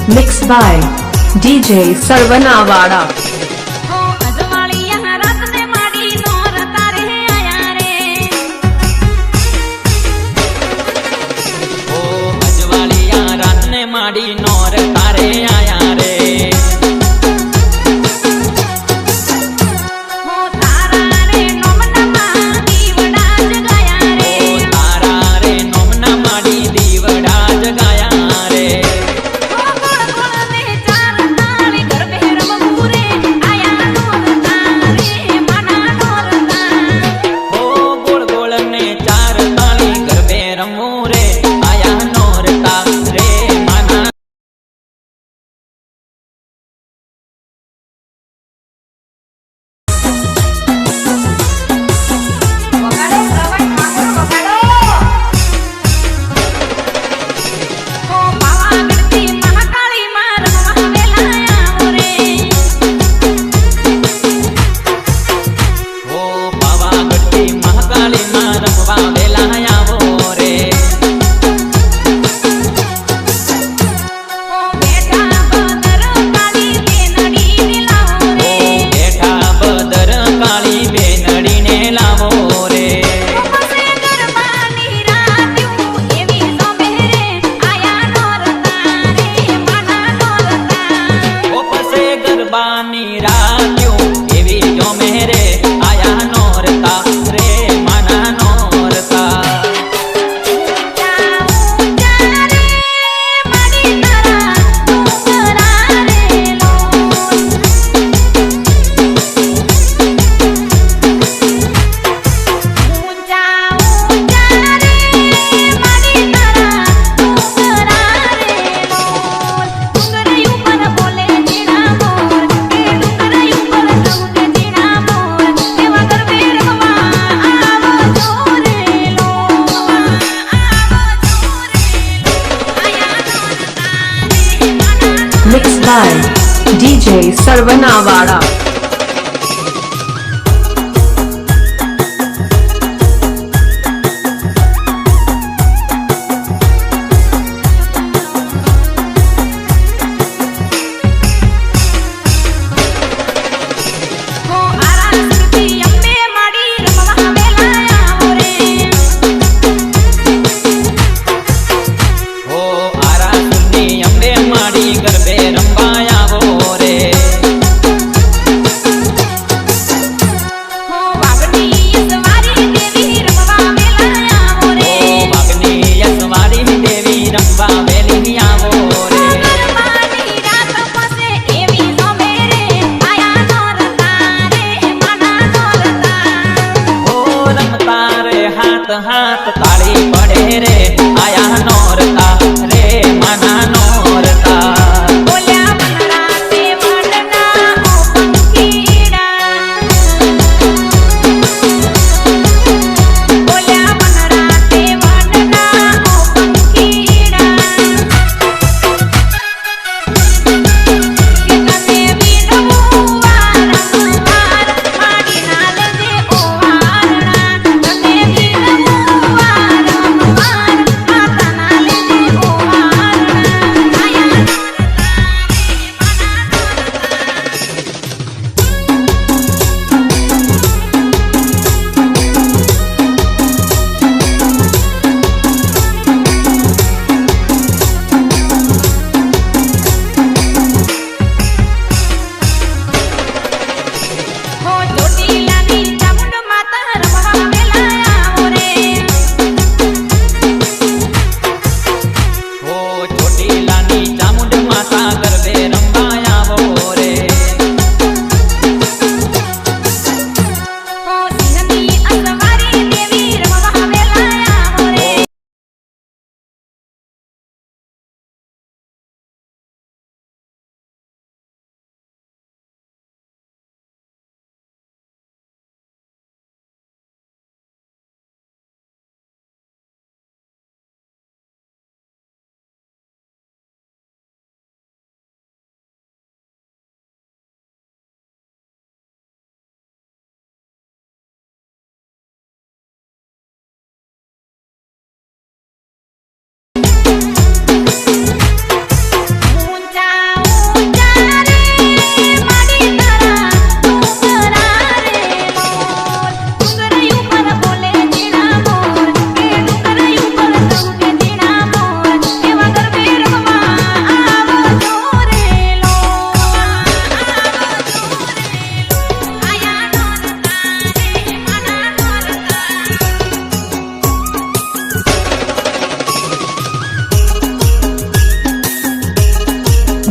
Mixed by DJ Sarvanawada. माड़ी नौर तारे आया रे हो तारा रे नोमना दीवड़ा जगाया रे ओ तारा रे नोमना माड़ी दीवड़ा जगाया रे हो गोड़ गोड़ ने चार तारे घर बेरम पूरे आया नोर तारे मना नोर ता ओ गोड़ गोड़ ने चार ताली घर बेरम रे आया नोर ता रे Mixed by DJ Sarvanawada. हाथ ताली पड़े रे आया नौरता रे मना नौरता बोल्या मनरा ते वडना ओ पंखीड़ा बोल्या मनरा ते वडना ओ पंखीड़ा कितने बीडू वारंवार माडी नाले जे ओ वारणा तने बीडू वारंवार आता नाले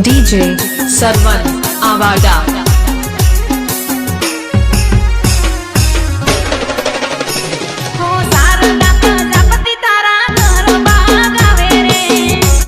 DJ Sarvan Avada.